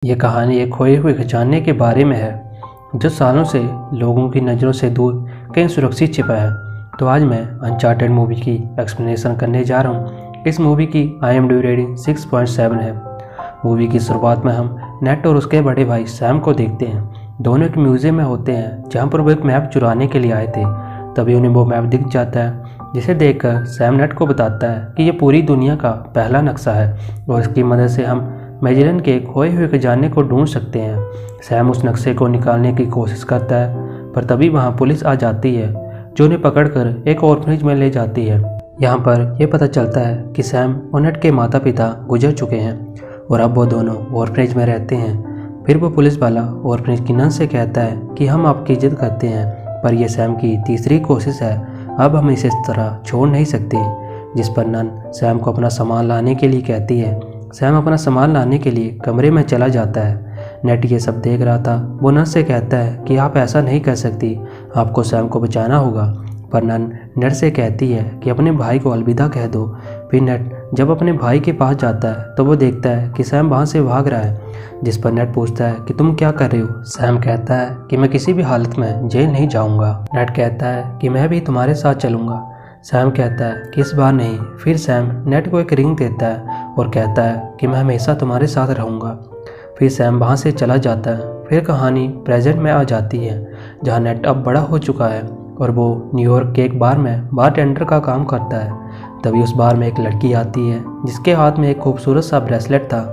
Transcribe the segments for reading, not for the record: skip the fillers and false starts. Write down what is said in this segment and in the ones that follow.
ये कहानी एक खोए हुए खजाने के बारे में है जो सालों से लोगों की नज़रों से दूर कहीं सुरक्षित छिपा है। तो आज मैं अनचार्टेड मूवी की एक्सप्लेनेशन करने जा रहा हूँ। इस मूवी की IMDb रेटिंग 6.7 है। मूवी की शुरुआत में हम नेट और उसके बड़े भाई सैम को देखते हैं। दोनों एक म्यूजियम में होते हैं जहाँ पर वो एक मैप चुराने के लिए आए थे। तभी उन्हें वो मैप दिख जाता है जिसे देखकर सैम नेट को बताता है कि ये पूरी दुनिया का पहला नक्शा है और इसकी मदद से हम मैजेलन के खोए हुए खजाने को ढूंढ सकते हैं। सैम उस नक्शे को निकालने की कोशिश करता है पर तभी वहाँ पुलिस आ जाती है जो उन्हें पकड़कर एक ऑर्फनेज में ले जाती है। यहाँ पर यह पता चलता है कि सैम और नेट के माता पिता गुजर चुके हैं और अब वो दोनों ऑर्फनेज में रहते हैं। फिर वो पुलिस वाला ऑर्फनेज की नन से कहता है कि हम आपकी इज्जत करते हैं, पर यह सैम की तीसरी कोशिश है। अब हम इसे इस तरह छोड़ नहीं सकते। जिस पर नन सैम को अपना सामान लाने के लिए कहती है। सैम अपना सामान लाने के लिए कमरे में चला जाता है। नेट ये सब देख रहा था। वो नन से कहता है कि आप ऐसा नहीं कर सकती, आपको सैम को बचाना होगा। पर नन नेट से कहती है कि अपने भाई को अलविदा कह दो। फिर नेट जब अपने भाई के पास जाता है तो वो देखता है कि सैम वहाँ से भाग रहा है। जिस पर नेट पूछता है कि तुम क्या कर रहे हो। सैम कहता है कि मैं किसी भी हालत में जेल नहीं जाऊँगा। नेट कहता है कि मैं भी तुम्हारे साथ चलूँगा। सैम कहता है कि इस बार नहीं। फिर सैम नेट को एक रिंग देता है और कहता है कि मैं हमेशा तुम्हारे साथ रहूँगा। फिर सैम वहाँ से चला जाता है। फिर कहानी प्रेजेंट में आ जाती है जहाँ नेट अब बड़ा हो चुका है और वो न्यूयॉर्क के एक बार में बारटेंडर का काम करता है। तभी उस बार में एक लड़की आती है जिसके हाथ में एक खूबसूरत सा ब्रेसलेट था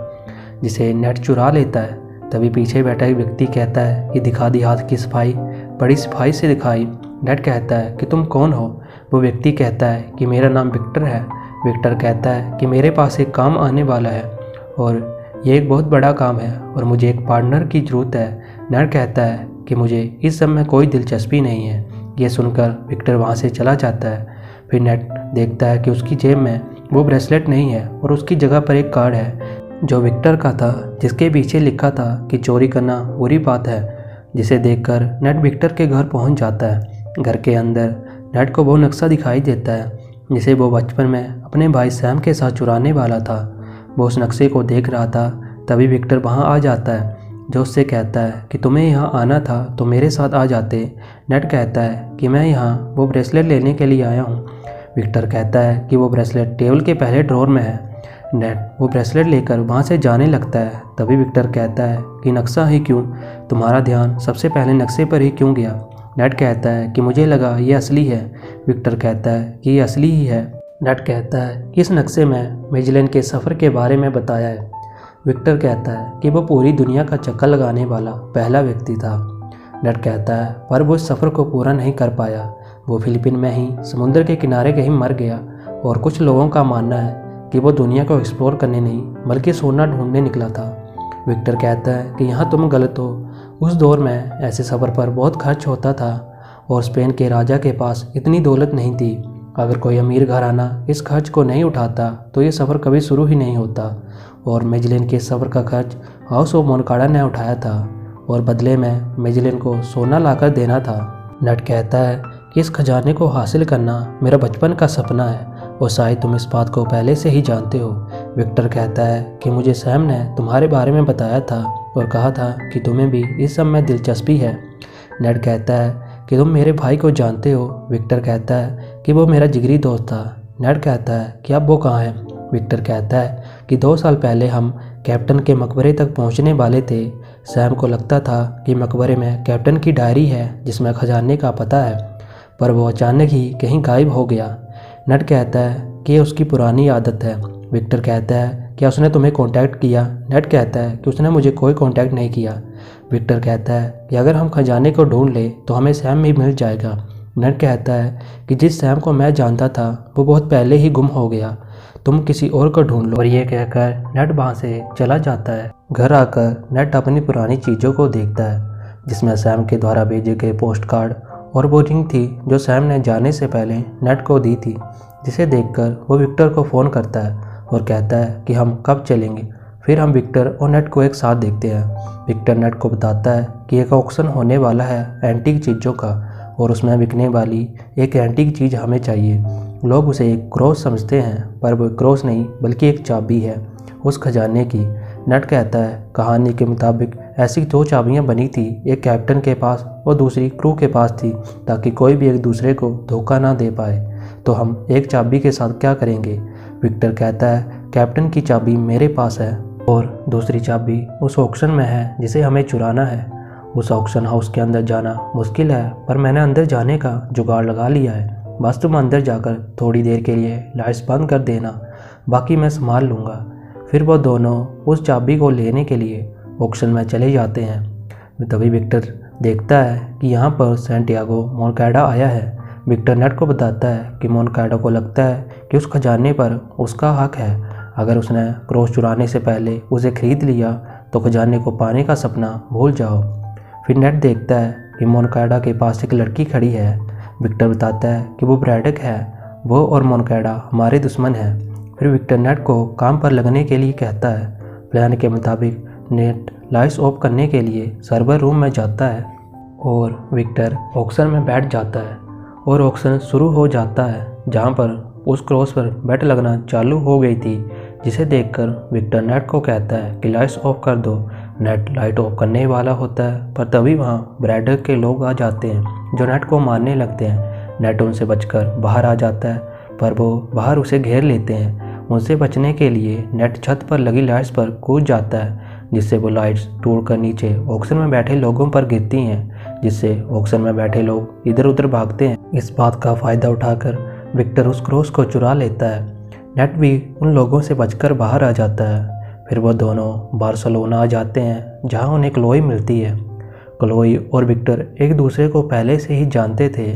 जिसे नेट चुरा लेता है। तभी पीछे बैठा एक व्यक्ति कहता है कि दिखा दी हाथ की सफाई, बड़ी सफाई से दिखाई। नेट कहता है कि तुम कौन हो। वो व्यक्ति कहता है कि मेरा नाम विक्टर है। विक्टर कहता है कि मेरे पास एक काम आने वाला है और ये एक बहुत बड़ा काम है और मुझे एक पार्टनर की ज़रूरत है। नेट कहता है कि मुझे इस सब में कोई दिलचस्पी नहीं है। ये सुनकर विक्टर वहाँ से चला जाता है। फिर नेट देखता है कि उसकी जेब में वो ब्रेसलेट नहीं है और उसकी जगह पर एक कार्ड है जो विक्टर का था, जिसके पीछे लिखा था कि चोरी करना बुरी बात है। जिसे देखकर नेट विक्टर के घर पहुँच जाता है। घर के अंदर नेट को वो नक्शा दिखाई देता है जिसे वो बचपन में अपने भाई सैम के साथ चुराने वाला था। वो उस नक्शे को देख रहा था। तभी विक्टर वहाँ आ जाता है जो उससे कहता है कि तुम्हें यहाँ आना था तो मेरे साथ आ जाते। नेट कहता है कि मैं यहाँ वो ब्रेसलेट लेने के लिए आया हूँ। विक्टर कहता है कि वो ब्रेसलेट टेबल के पहले ड्रॉर में है। नेट वो ब्रेसलेट लेकर वहाँ से जाने लगता है। तभी विक्टर कहता है कि नक्शा ही क्यों, तुम्हारा ध्यान सबसे पहले नक्शे पर ही क्यों गया। नेट कहता है कि मुझे लगा ये असली है। विक्टर कहता है कि ये असली ही है। नेट कहता है कि इस नक्शे में मैजेलन के सफ़र के बारे में बताया है। विक्टर कहता है कि वो पूरी दुनिया का चक्कर लगाने वाला पहला व्यक्ति था। नेट कहता है पर वो इस सफ़र को पूरा नहीं कर पाया। वो फिलीपीन में ही समुद्र के किनारे कहीं मर गया और कुछ लोगों का मानना है कि वो दुनिया को एक्सप्लोर करने नहीं बल्कि सोना ढूंढने निकला था। विक्टर कहता है कि यहाँ तुम गलत हो। उस दौर में ऐसे सफ़र पर बहुत खर्च होता था और स्पेन के राजा के पास इतनी दौलत नहीं थी। अगर कोई अमीर घराना इस खर्च को नहीं उठाता तो ये सफ़र कभी शुरू ही नहीं होता। और मैजेलन के सफ़र का खर्च हाउस ऑफ मोनकाडा ने उठाया था और बदले में मैजेलन को सोना लाकर देना था। नेट कहता है कि इस खजाने को हासिल करना मेरा बचपन का सपना है और शायद तुम इस बात को पहले से ही जानते हो। विक्टर कहता है कि मुझे सैम ने तुम्हारे बारे में बताया था और कहा था कि तुम्हें भी इस सब में दिलचस्पी है। नेट कहता है कि तुम मेरे भाई को जानते हो। विक्टर कहता है कि वो मेरा जिगरी दोस्त था। नेट कहता है कि अब वो कहाँ है। विक्टर कहता है कि 2 साल पहले हम कैप्टन के मकबरे तक पहुंचने वाले थे। सैम को लगता था कि मकबरे में कैप्टन की डायरी है जिसमें खजाने का पता है, पर वो अचानक ही कहीं गायब हो गया। नेट कहता है कि उसकी पुरानी आदत है। विक्टर कहता है क्या उसने तुम्हें कांटेक्ट किया। नेट कहता है कि उसने मुझे कोई कांटेक्ट नहीं किया। विक्टर कहता है कि अगर हम खजाने को ढूंढ ले तो हमें सैम भी मिल जाएगा। नेट कहता है कि जिस सैम को मैं जानता था वो बहुत पहले ही गुम हो गया, तुम किसी और को ढूंढ लो। और ये कहकर नेट वहाँ से चला जाता है। घर आकर नेट अपनी पुरानी चीज़ों को देखता है जिसमें सैम के द्वारा भेजे गए पोस्ट कार्ड और वो रिंग थी जो सैम ने जाने से पहले नेट को दी थी। जिसे देखकर वो विक्टर को फ़ोन करता है और कहता है कि हम कब चलेंगे। फिर हम विक्टर और नेट को एक साथ देखते हैं। विक्टर नेट को बताता है कि एक ऑक्शन होने वाला है एंटीक चीज़ों का और उसमें बिकने वाली एक एंटीक चीज़ हमें चाहिए। लोग उसे एक क्रॉस समझते हैं पर वो क्रॉस नहीं बल्कि एक चाबी है उस खजाने की नेट कहता है कहानी के मुताबिक ऐसी 2 चाबियां बनी थी, एक कैप्टन के पास और दूसरी क्रू के पास थी, ताकि कोई भी एक दूसरे को धोखा ना दे पाए। तो हम एक चाबी के साथ क्या करेंगे? विक्टर कहता है कैप्टन की चाबी मेरे पास है और दूसरी चाबी उस ऑक्शन में है जिसे हमें चुराना है। उस ऑक्शन हाउस के अंदर जाना मुश्किल है, पर मैंने अंदर जाने का जुगाड़ लगा लिया है। बस तुम अंदर जाकर थोड़ी देर के लिए लाइट्स बंद कर देना, बाकी मैं संभाल लूँगा। फिर वो दोनों उस चाबी को लेने के लिए ऑक्शन में चले जाते हैं। तभी विक्टर देखता है कि यहाँ पर सैंटियागो मोनकैडा आया है। विक्टर नेट को बताता है कि मोनकैडा को लगता है कि उस खजाने पर उसका हक है। अगर उसने क्रॉस चुराने से पहले उसे खरीद लिया तो खजाने को पाने का सपना भूल जाओ। फिर नेट देखता है कि मोनकैडा के पास एक लड़की खड़ी है। विक्टर बताता है कि वो ब्रैडक है, वो और मोनकैडा हमारे दुश्मन हैं। फिर विक्टर नेट को काम पर लगने के लिए कहता है। प्लान के मुताबिक नेट लाइट्स ऑफ करने के लिए सर्वर रूम में जाता है और विक्टर ऑक्शन में बैठ जाता है और ऑक्शन शुरू हो जाता है, जहां पर उस क्रॉस पर बेट लगना चालू हो गई थी, जिसे देखकर विक्टर नेट को कहता है कि लाइट्स ऑफ कर दो। नेट लाइट ऑफ करने वाला होता है, पर तभी वहां ब्रैडक के लोग आ जाते हैं जो नेट को मारने लगते हैं। नेट उनसे बचकर बाहर आ जाता है, पर वो बाहर उसे घेर लेते हैं। उनसे बचने के लिए नेट छत पर लगी लाइट्स पर कूद जाता है, जिससे वो लाइट्स टूटकर नीचे ऑक्शन में बैठे लोगों पर गिरती हैं, जिससे ऑक्शन में बैठे लोग इधर उधर भागते हैं। इस बात का फ़ायदा उठाकर विक्टर उस क्रॉस को चुरा लेता है। नेट भी उन लोगों से बचकर बाहर आ जाता है। फिर वो दोनों बार्सिलोना आ जाते हैं, जहाँ उन्हें क्लोई मिलती है। क्लोई और विक्टर एक दूसरे को पहले से ही जानते थे।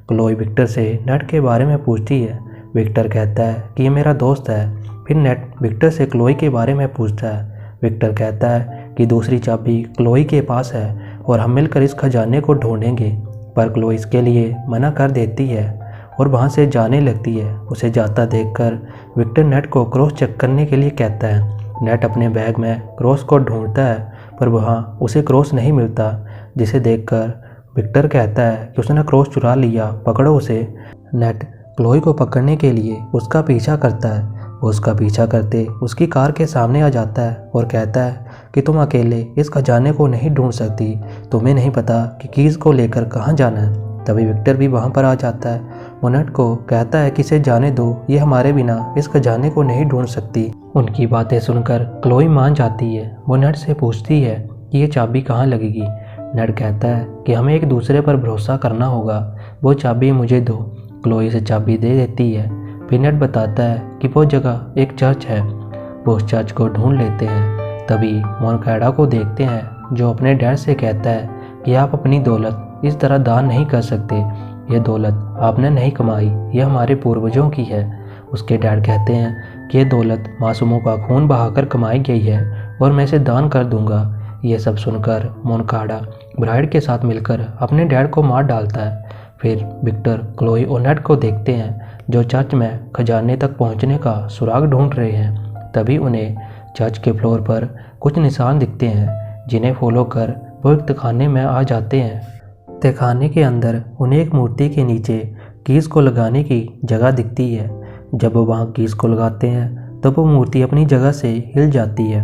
क्लोई विक्टर से नेट के बारे में पूछती है। विक्टर कहता है कि ये मेरा दोस्त है। फिर नेट विक्टर से क्लोई के बारे में पूछता है। विक्टर कहता है कि दूसरी चाबी क्लोई के पास है और हम मिलकर इस खजाने को ढूंढेंगे, पर क्लोई इसके लिए मना कर देती है और वहाँ से जाने लगती है। उसे जाता देखकर विक्टर नेट को क्रॉस चेक करने के लिए कहता है। नेट अपने बैग में क्रॉस को ढूंढता है, पर वहाँ उसे क्रॉस नहीं मिलता, जिसे देखकर विक्टर कहता है कि उसने क्रॉस चुरा लिया, पकड़ो उसे। नेट क्लोई को पकड़ने के लिए उसका पीछा करता है। वो उसका पीछा करते उसकी कार के सामने आ जाता है और कहता है कि तुम अकेले इस खजाने को नहीं ढूंढ सकती, तुम्हें नहीं पता कि कीज़ को लेकर कहाँ जाना है। तभी विक्टर भी वहाँ पर आ जाता है। वो नेट को कहता है कि इसे जाने दो, ये हमारे बिना इस खजाने को नहीं ढूंढ सकती। उनकी बातें सुनकर क्लोई मान जाती है। वो नेट से पूछती है कि ये चाबी कहाँ लगेगी। नेट कहता है कि हमें एक दूसरे पर भरोसा करना होगा, वो चाबी मुझे दो। क्लोई से चाबी दे देती है। फिर नेट बताता है कि वो जगह एक चर्च है। वो उस चर्च को ढूंढ लेते हैं। तभी मोनकैडा को देखते हैं, जो अपने डैड से कहता है कि आप अपनी दौलत इस तरह दान नहीं कर सकते, यह दौलत आपने नहीं कमाई, यह हमारे पूर्वजों की है। उसके डैड कहते हैं कि यह दौलत मासूमों का खून बहाकर कमाई गई है और मैं इसे दान कर दूंगा। यह सब सुनकर मोनकैडा ब्राइड के साथ मिलकर अपने डैड को मार डालता है। फिर विक्टर क्लोई और नेट को देखते हैं, जो चर्च में खजाने तक पहुंचने का सुराग ढूंढ रहे हैं। तभी उन्हें चर्च के फ्लोर पर कुछ निशान दिखते हैं, जिन्हें फॉलो कर वो एक तहखाने में आ जाते हैं। तहखाने के अंदर उन्हें एक मूर्ति के नीचे कीज़ को लगाने की जगह दिखती है। जब वो वहाँ कीज़ को लगाते हैं तब वो मूर्ति अपनी जगह से हिल जाती है।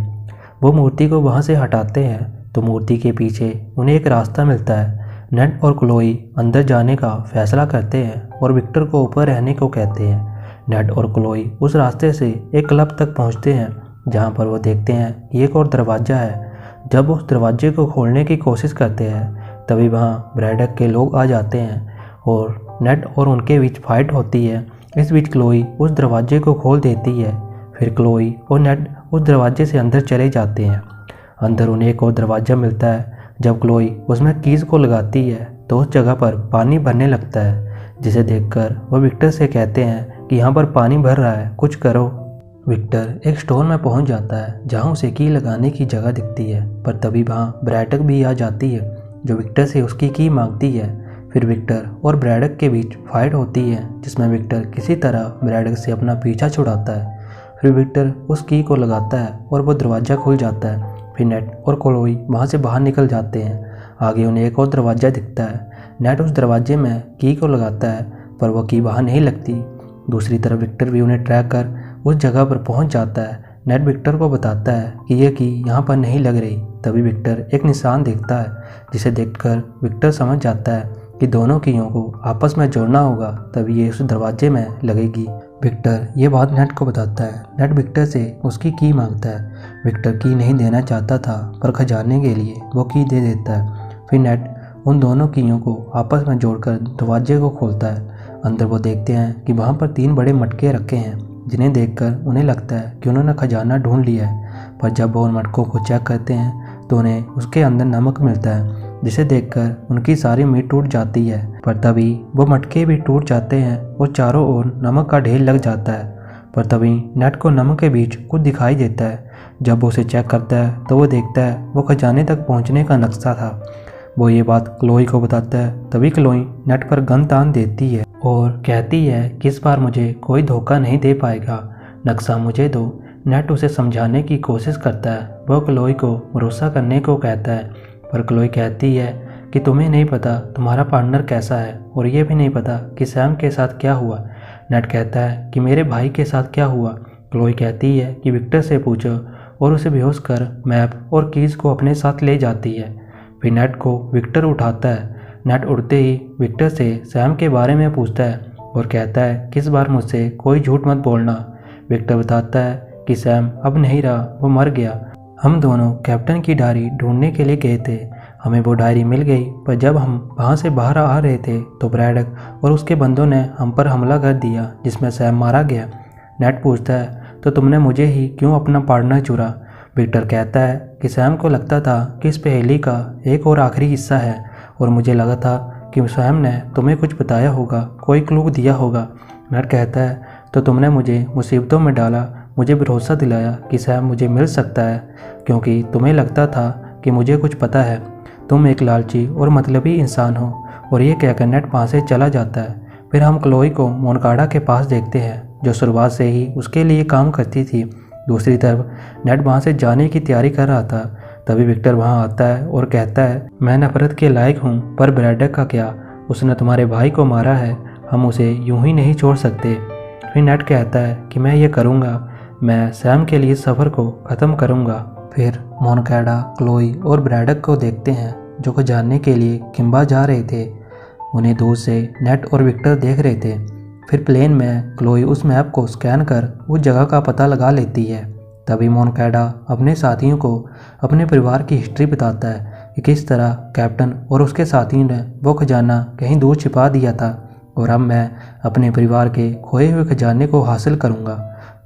वो मूर्ति को वहाँ से हटाते हैं तो मूर्ति के पीछे उन्हें एक रास्ता मिलता है। नेट और क्लोई अंदर जाने का फैसला करते हैं और विक्टर को ऊपर रहने को कहते हैं। नेट और क्लोई उस रास्ते से एक क्लब तक पहुंचते हैं, जहां पर वो देखते हैं कि एक और दरवाज़ा है। जब उस दरवाजे को खोलने की कोशिश करते हैं तभी वहां ब्रैडक के लोग आ जाते हैं और नेट और उनके बीच फाइट होती है। इस बीच क्लोई उस दरवाजे को खोल देती है। फिर क्लोई और नेट उस दरवाजे से अंदर चले जाते हैं। अंदर उन्हें एक और दरवाज़ा मिलता है। जब क्लोई उसमें कीज़ को लगाती है तो उस जगह पर पानी भरने लगता है, जिसे देखकर वह विक्टर से कहते हैं कि यहाँ पर पानी भर रहा है, कुछ करो। विक्टर एक स्टोर में पहुँच जाता है, जहाँ उसे की लगाने की जगह दिखती है, पर तभी वहाँ ब्रैडक भी आ जाती है, जो विक्टर से उसकी की मांगती है। फिर विक्टर और ब्रैडक के बीच फाइट होती है, जिसमें विक्टर किसी तरह ब्रैडक से अपना पीछा छुड़ाता है। फिर विक्टर उस की को लगाता है और वो दरवाज़ा खुल जाता है। फिर नेट और क्लोई वहाँ से बाहर निकल जाते हैं। आगे उन्हें एक और दरवाज़ा दिखता है। नेट उस दरवाजे में की को लगाता है, पर वह की वहाँ नहीं लगती। दूसरी तरफ विक्टर भी उन्हें ट्रैक कर उस जगह पर पहुँच जाता है, नेट विक्टर को बताता है कि यह की यहाँ पर नहीं लग रही। तभी विक्टर एक निशान देखता है, जिसे देखकर विक्टर समझ जाता है कि दोनों कीयों को आपस में जोड़ना होगा, तभी ये उस दरवाजे में लगेगी। विक्टर ये बात नेट को बताता है। नेट विक्टर से उसकी की मांगता है। विक्टर की नहीं देना चाहता था, पर खजाने के लिए वो की दे देता है। फिर नेट उन दोनों कीयों को आपस में जोड़कर दरवाजे को खोलता है। अंदर वो देखते हैं कि वहाँ पर 3 बड़े मटके रखे हैं, जिन्हें देखकर उन्हें लगता है कि उन्होंने खजाना ढूंढ लिया है। पर जब वो उन मटकों को चेक करते हैं तो उन्हें उसके अंदर नमक मिलता है, जिसे देखकर उनकी सारी उम्मीद टूट जाती है। पर तभी वो मटके भी टूट जाते हैं और चारों ओर नमक का ढेर लग जाता है। पर तभी नेट को नमक के बीच कुछ दिखाई देता है। जब वो उसे चेक करता है तो वो देखता है वो खजाने तक पहुंचने का नक्शा था। वो ये बात क्लोई को बताता है। तभी क्लोई नेट पर गन तान देती है और कहती है कि इस बार मुझे कोई धोखा नहीं दे पाएगा, नक्शा मुझे दो। नेट उसे समझाने की कोशिश करता है। वो क्लोई को भरोसा करने को कहता है, पर क्लोई कहती है कि तुम्हें नहीं पता तुम्हारा पार्टनर कैसा है, और ये भी नहीं पता कि सैम के साथ क्या हुआ। नेट कहता है कि मेरे भाई के साथ क्या हुआ। क्लोई कहती है कि विक्टर से पूछो, और उसे बेहोश कर मैप और कीज को अपने साथ ले जाती है। फिर नेट को विक्टर उठाता है। नेट उड़ते ही विक्टर से सैम के बारे में पूछता है और कहता है कि इस बार मुझसे कोई झूठ मत बोलना। विक्टर बताता है कि सैम अब नहीं रहा, वो मर गया। हम दोनों कैप्टन की डायरी ढूंढने के लिए गए थे। हमें वो डायरी मिल गई, पर जब हम वहाँ से बाहर आ रहे थे तो ब्रैडक और उसके बंदों ने हम पर हमला कर दिया, जिसमें सैम मारा गया। नेट पूछता है तो तुमने मुझे ही क्यों अपना पार्टनर चुरा। विक्टर कहता है कि सैम को लगता था कि इस पहेली का एक और आखिरी हिस्सा है, और मुझे लगा था कि सैम ने तुम्हें कुछ बताया होगा, कोई क्लू दिया होगा। नेट कहता है तो तुमने मुझे मुसीबतों में डाला, मुझे भरोसा दिलाया कि सैम मुझे मिल सकता है, क्योंकि तुम्हें लगता था कि मुझे कुछ पता है। तुम एक लालची और मतलबी इंसान हो। और ये कहकर नेट वहाँ से चला जाता है। फिर हम क्लोई को मोनकाडा के पास देखते हैं, जो शुरुआत से ही उसके लिए काम करती थी। दूसरी तरफ नेट वहाँ से जाने की तैयारी कर रहा था। तभी विक्टर वहाँ आता है और कहता है मैं नफरत के लायक हूँ, पर ब्रैडक का क्या, उसने तुम्हारे भाई को मारा है, हम उसे यूं ही नहीं छोड़ सकते। फिर नेट कहता है कि मैं ये करूँगा, मैं सैम के लिए सफ़र को ख़त्म करूँगा। फिर मोनकाडा क्लोई और ब्रैडक को देखते हैं, जो को जानने के लिए किम्बा जा रहे थे। उन्हें दूर से नेट और विक्टर देख रहे थे। फिर प्लेन में क्लोई उस मैप को स्कैन कर उस जगह का पता लगा लेती है। तभी मोनकाडा अपने साथियों को अपने परिवार की हिस्ट्री बताता है कि किस तरह कैप्टन और उसके साथियों ने वो खजाना कहीं दूर छिपा दिया था, और अब मैं अपने परिवार के खोए हुए खजाने को हासिल करूंगा।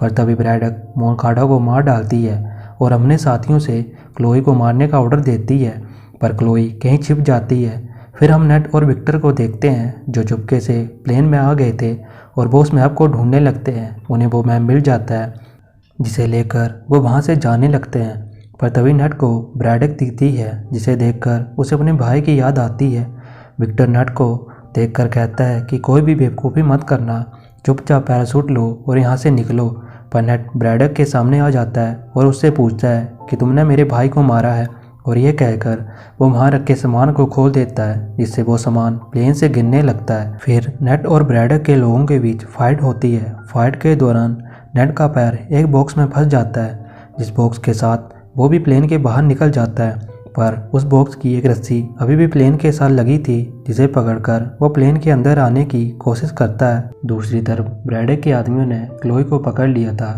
पर तभी ब्रैडक मोनकाडा को मार डालती है और अपने साथियों से क्लोई को मारने का ऑर्डर देती है, पर क्लोई कहीं छिप जाती है। फिर हम नेट और विक्टर को देखते हैं, जो चुपके से प्लेन में आ गए थे, और वो उस मैप को ढूंढने लगते हैं। उन्हें वो मैप मिल जाता है, जिसे लेकर वो वहाँ से जाने लगते हैं। पर तभी नेट को ब्रैडक दिखती है, जिसे देखकर उसे अपने भाई की याद आती है। विक्टर नेट को देखकर कहता है कि कोई भी बेवकूफ़ी मत करना, चुपचाप पैराशूट लो और यहाँ से निकलो। पर नेट ब्रैडक के सामने आ जाता है और उससे पूछता है कि तुमने मेरे भाई को मारा है, और यह कहकर वो वहाँ रखे सामान को खोल देता है, जिससे वो सामान प्लेन से गिरने लगता है। फिर नेट और ब्रैडक के लोगों के बीच फाइट होती है। फाइट के दौरान नेट का पैर एक बॉक्स में फंस जाता है, जिस बॉक्स के साथ वो भी प्लेन के बाहर निकल जाता है। पर उस बॉक्स की एक रस्सी अभी भी प्लेन के साथ लगी थी, जिसे पकड़कर वो प्लेन के अंदर आने की कोशिश करता है। दूसरी तरफ ब्रैडक के आदमियों ने क्लोई को पकड़ लिया था।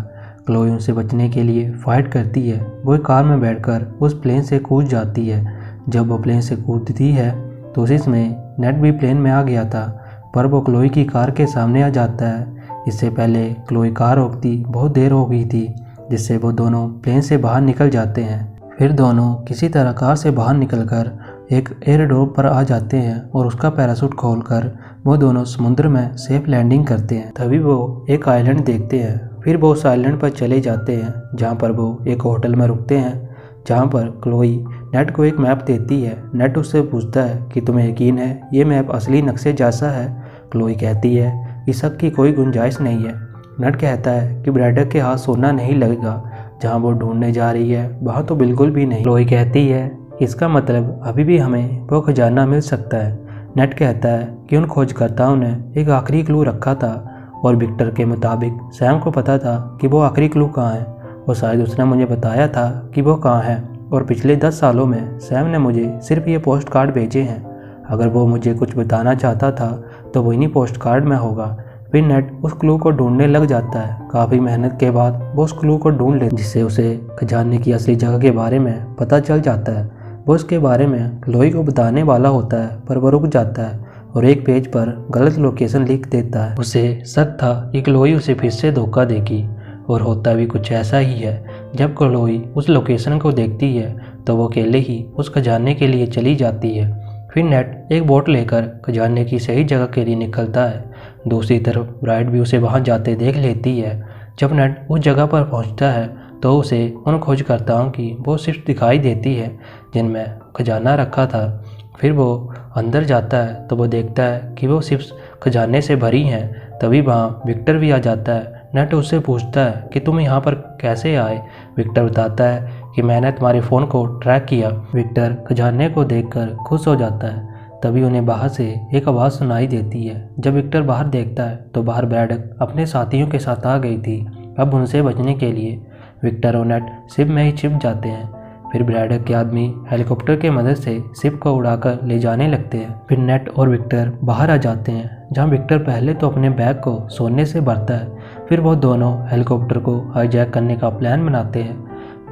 क्लोई उनसे बचने के लिए फाइट करती है। वो एक कार में बैठकर उस प्लेन से कूद जाती है। जब वो प्लेन से कूदती है तो उसी समय नेट भी प्लेन में आ गया था, पर वो क्लोई की कार के सामने आ जाता है। इससे पहले क्लोई कार रोकती बहुत देर हो गई थी, जिससे वो दोनों प्लेन से बाहर निकल जाते हैं। फिर दोनों किसी तरह कार से बाहर निकलकर एक एयरड्रॉप पर आ जाते हैं, और उसका पैराशूट खोलकर वो दोनों समुद्र में सेफ लैंडिंग करते हैं। तभी वो एक आइलैंड देखते हैं। फिर वो उस आइलैंड पर चले जाते हैं, जहाँ पर वो एक होटल में रुकते हैं, जहाँ पर क्लोई नेट को एक मैप देती है। नेट उससे पूछता है कि तुम्हें यकीन है ये मैप असली नक्शे जैसा है। क्लोई कहती है कि शक की कोई गुंजाइश नहीं है। नेट कहता है कि ब्रैडक के हाथ सोना नहीं लगेगा, जहाँ वो ढूंढने जा रही है वहाँ तो बिल्कुल भी नहीं। क्लोई कहती है इसका मतलब अभी भी हमें वो खजाना मिल सकता है। नेट कहता है कि उन खोजकर्ताओं ने एक आखिरी क्लू रखा था, और विक्टर के मुताबिक सैम को पता था कि वो आखिरी क्लू कहाँ है, और शायद उसने मुझे बताया था कि वो कहाँ है, और पिछले 10 सालों में सैम ने मुझे सिर्फ ये पोस्ट कार्ड भेजे हैं। अगर वो मुझे कुछ बताना चाहता था तो वो इन्हीं पोस्ट कार्ड में होगा। फिर नेट उस क्लू को ढूंढने लग जाता है। काफ़ी मेहनत के बाद वो उस क्लू को ढूंढ ले, जिससे उसे खजाने की असली जगह के बारे में पता चल जाता है। वो उसके बारे में क्लोई को बताने वाला होता है, पर वो रुक जाता है और एक पेज पर गलत लोकेशन लिख देता है। उसे शक था कि क्लोई उसे फिर से धोखा देगी, और होता भी कुछ ऐसा ही है। जब क्लोई उस लोकेशन को देखती है तो वो अकेले ही उस खजाने के लिए चली जाती है। फिर नेट एक बोट लेकर खजाने की सही जगह के लिए निकलता है। दूसरी तरफ ब्राइट भी उसे वहां जाते देख लेती है। जब नेट उस जगह पर पहुंचता है तो उसे उन खोजकर्ताओं की वो शिफ्ट दिखाई देती है जिनमें खजाना रखा था। फिर वो अंदर जाता है तो वो देखता है कि वो शिफ्ट खजाने से भरी हैं। तभी वहाँ विक्टर भी आ जाता है। नेट उससे पूछता है कि तुम यहाँ पर कैसे आए। विक्टर बताता है कि मैंने तुम्हारे फ़ोन को ट्रैक किया। विक्टर खजाने को देखकर खुश हो जाता है। तभी उन्हें बाहर से एक आवाज़ सुनाई देती है। जब विक्टर बाहर देखता है तो बाहर ब्रैडक अपने साथियों के साथ आ गई थी। अब उनसे बचने के लिए विक्टर और नेट शिप में ही छिप जाते हैं। फिर ब्रैडक के आदमी हेलीकॉप्टर की मदद से शिप को उड़ाकर ले जाने लगते हैं। फिर नेट और विक्टर बाहर आ जाते हैं, जहां विक्टर पहले तो अपने बैग को सोने से भरता है। फिर वो दोनों हेलीकॉप्टर को हाईजैक करने का प्लान बनाते हैं।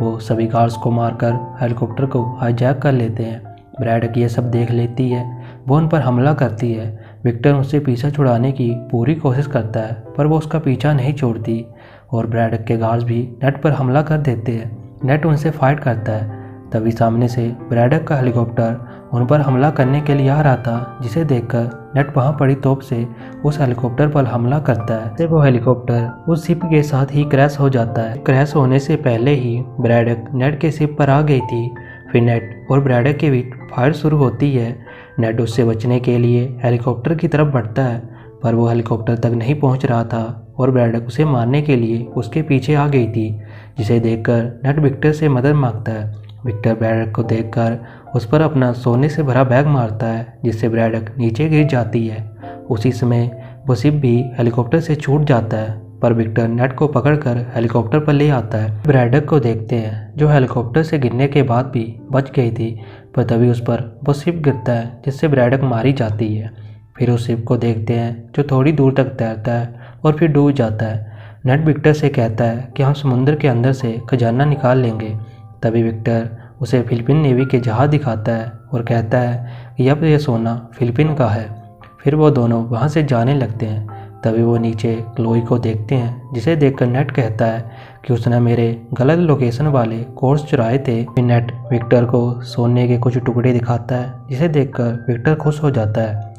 वो सभी गार्ड्स को मारकर हेलीकॉप्टर को हाईजैक कर लेते हैं। ब्रैडक ये सब देख लेती है। वो उन पर हमला करती है। विक्टर उससे पीछा छुड़ाने की पूरी कोशिश करता है, पर वो उसका पीछा नहीं छोड़ती, और ब्रैडक के गार्ड्स भी नेट पर हमला कर देते हैं। नेट उनसे फाइट करता है। तभी सामने से ब्रैडक का हेलीकॉप्टर उन पर हमला करने के लिए आ रहा था, जिसे देखकर नेट वहां पड़ी तोप से उस हेलीकॉप्टर पर हमला करता है। वो हेलीकॉप्टर उस शिप के साथ ही क्रैश हो जाता है। क्रैश होने से पहले ही ब्रैडक नेट के शिप पर आ गई थी। फिर नेट और ब्रैडक के बीच फायर शुरू होती है। नेट उससे बचने के लिए हेलीकॉप्टर की तरफ बढ़ता है, पर वो हेलीकॉप्टर तक नहीं पहुंच रहा था और ब्रैडक उसे मारने के लिए उसके पीछे आ गई थी, जिसे देखकर नेट विक्टर से मदद मांगता है। विक्टर ब्रैडक को देखकर उस पर अपना सोने से भरा बैग मारता है, जिससे ब्रैडक नीचे गिर जाती है। उसी समय वो शिप भी हेलीकॉप्टर से छूट जाता है, पर विक्टर नेट को पकड़कर हेलीकॉप्टर पर ले आता है। ब्रैडक को देखते हैं, जो हेलीकॉप्टर से गिरने के बाद भी बच गई थी, पर तभी उस पर वो शिप गिरता है, जिससे ब्रैडक मारी जाती है। फिर उस शिप को देखते हैं, जो थोड़ी दूर तक तैरता है और फिर डूब जाता है। नेट विक्टर से कहता है कि हम समुद्र के अंदर से खजाना निकाल लेंगे। तभी विक्टर उसे फिलिपीन नेवी के जहाज दिखाता है और कहता है कि अब यह सोना फिलिपीन का है। फिर वो दोनों वहाँ से जाने लगते हैं। तभी वो नीचे क्लोई को देखते हैं, जिसे देखकर नेट कहता है कि उसने मेरे गलत लोकेशन वाले कोर्स चुराए थे। फिर नेट विक्टर को सोने के कुछ टुकड़े दिखाता है, जिसे देखकर विक्टर खुश हो जाता है।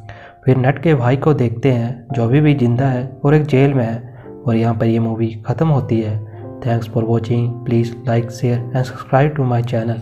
फिर नेट के भाई को देखते हैं, जो अभी भी जिंदा है और एक जेल में है। और यहाँ पर ये मूवी ख़त्म होती है। Thanks for watching. Please like, share and subscribe to my channel.